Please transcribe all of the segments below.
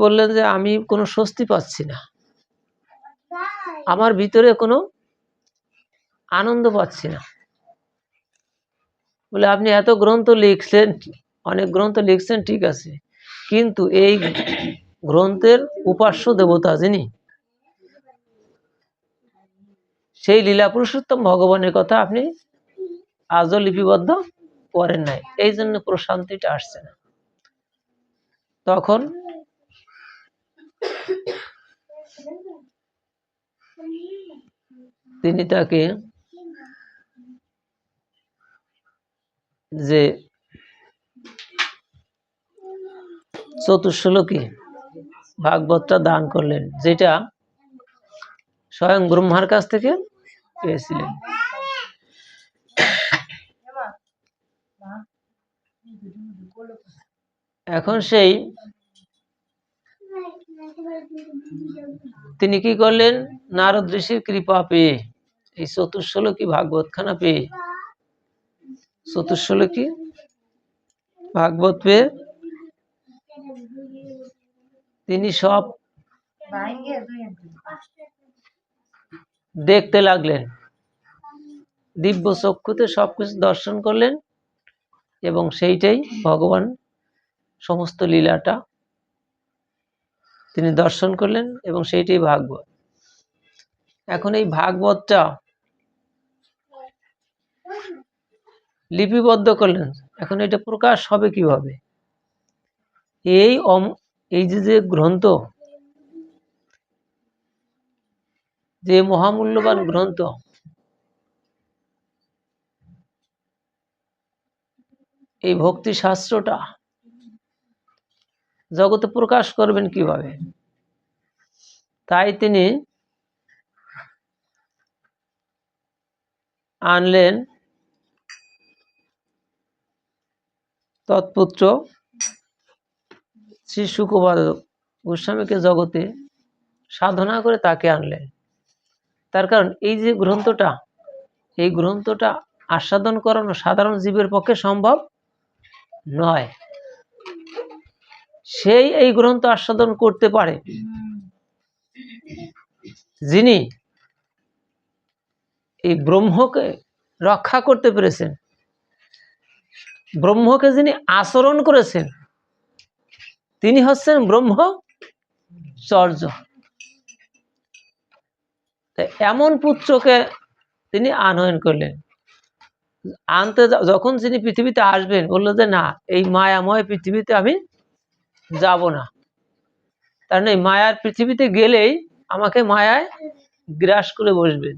বললেন যে আমি কোনো স্বস্তি পাচ্ছি না, আমার ভিতরে কোনো আনন্দ পাচ্ছি না। বলে আপনি এত গ্রন্থ লিখছেন, অনেক গ্রন্থ লিখছেন, ঠিক আছে, কিন্তু এই গ্রন্থের উপাস্য দেবতা যিনি, সেই লীলা পুরুষোত্তম ভগবানের কথা আপনি আজও লিপিবদ্ধ করেন নাই, এই জন্য প্রশান্তিটা আসছে না। তখন তিনি তাকে যে চতুর্শ্লোকী ভাগবতটা দান করলেন, যেটা স্বয়ং ব্রহ্মার কাছ থেকে পেয়েছিলেন। এখন সেই তিনি কি করলেন, নারদ ঋষির কৃপা পেয়ে এই চতুর্শ্লোকী ভাগবত খানা পেয়ে, চতুর্শ্লোকী ভাগবত পেয়ে তিনি সব দেখতে লাগলেন, দিব্য চক্ষুতে সবকিছু দর্শন করলেন, এবং সেইটাই ভগবান সমস্ত লীলাটা তিনি দর্শন করলেন, এবং সেইটাই ভাগবত। এখন এই ভাগবতটা লিপিবদ্ধ করলেন, এখন এটা প্রকাশ হবে কিভাবে? এই যে গ্রন্থ, যে মহামূল্যবান গ্রন্থ, এই ভক্তি শাস্ত্রটা জগতে প্রকাশ করবেন কিভাবে? তাই তিনি আনলেন তৎপুত্র শ্রী শুকবাদ গোস্বামীকে, জগতে সাধনা করে তাকে আনলেন। তার কারণ এই যে গ্রন্থটা, এই গ্রন্থটা আস্বাদন করানো সাধারণ জীবের পক্ষে সম্ভব নয়। সেই এই গ্রন্থ আস্বাদন করতে পারে যিনি এই ব্রহ্মকে রক্ষা করতে পেরেছেন, ব্রহ্মকে যিনি আচরণ করেছেন, তিনি হচ্ছেন ব্রহ্মচর্য। এমন পুত্রকে তিনি আনয়ন করলেন। আনতে যখন তিনি পৃথিবীতে আসবেন, বললো যে না, এই মায়াময় পৃথিবীতে আমি যাব না, কারণ এই মায়ার পৃথিবীতে গেলেই আমাকে মায়ায় গ্রাস করে বসবেন।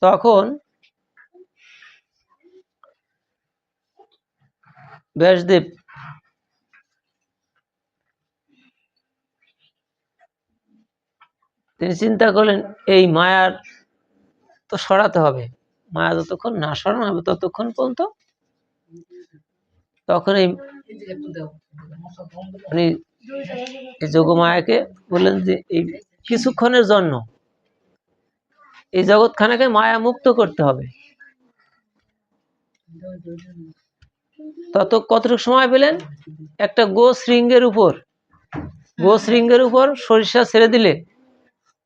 তখন ব্যাসদেব তিনি চিন্তা করলেন, এই মায়ার তো সরাতে হবে, মায়া যতক্ষণ না সরানো হবে ততক্ষণ পর্যন্ত। তখন এই মানে যোগমায়াকে বললেন যে এই কিছুক্ষণের জন্য এই জগৎখানাকে মায়া মুক্ত করতে হবে। তত কতটুকু সময় পেলেন? একটা গো শৃঙ্গের উপর সরিষা ছেড়ে দিলে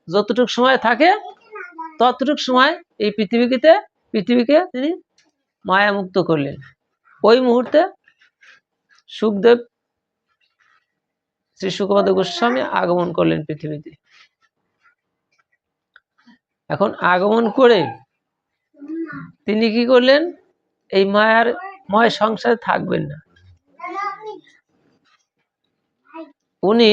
যতটুকু সময় থাকে, ততটুকু সময় এই পৃথিবীকে তিনি মায়া মুক্ত করলেন। ওই মুহূর্তে সুখদেব, শ্রী শুকবাদ গোস্বামী আগমন করলেন পৃথিবীতে। এখন আগমন করে তিনি কি করলেন? এই মায়াময় সংসারে থাকবেন না, উনি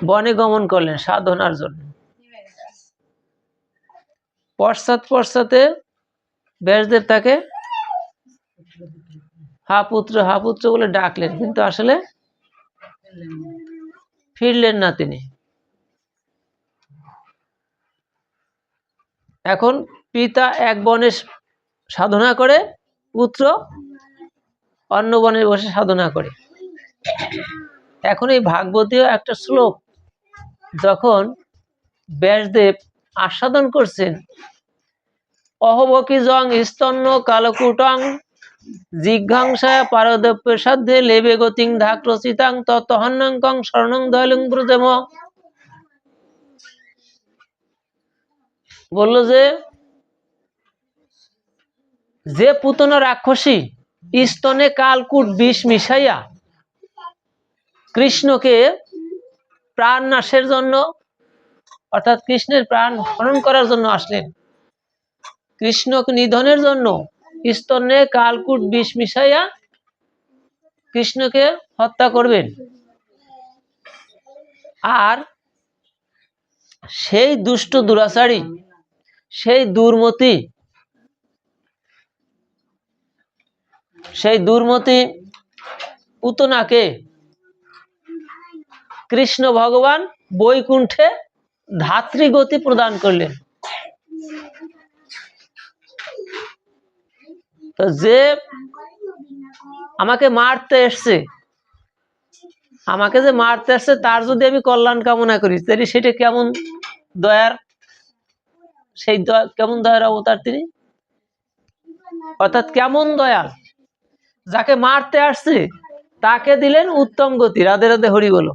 বনে গমন করলেন সাধনার জন্য। পশ্চাতে ব্যাসদেব তাকে হা পুত্র বলে ডাকলেন, কিন্তু আসলে ফিরলেন না তিনি। এখন পিতা এক বনে সাধনা করে, পুত্র অন্য বনে বসে সাধনা করে। এখন এই ভাগবতীয় একটা শ্লোক যখন ব্যাসদেব আস্বাদন করছেন, অহবকি জং স্তন্য কালকুটং জিজ্ঞাংসা পারদপ্য সাধ্যে লেবে গতিং ধাক্রচিতাং ততহন্যঙ্কং শরণং দয়ালুং ব্রজেম। বলল যে পুতনা রাক্ষসী স্তনে কালকুট বিষ মিশাইয়া কৃষ্ণকে প্রাণ নাশের জন্য অর্থাৎ কৃষ্ণের প্রাণ হরণ করার জন্য আসলেন, কৃষ্ণকে নিধনের জন্য স্তনে কালকুট বিষ মিশাইয়া কৃষ্ণকে হত্যা করবেন। আর সেই দুষ্ট দুরাচারী, সেই দুর্মতি পুতনাকে কৃষ্ণ ভগবান বৈকুণ্ঠে ধাত্রীগতি প্রদান করলেন। তো যে আমাকে মারতে এসছে তার যদি আমি কল্যাণ কামনা করি, তাহলে সেটা কেমন দয়ার, কেমন দয়ার অবতার তিনি, অর্থাৎ কেমন দয়াল। যাকে মারতে আসছে তাকে দিলেন উত্তম গতি। রাধে রাধে, হরি বলো।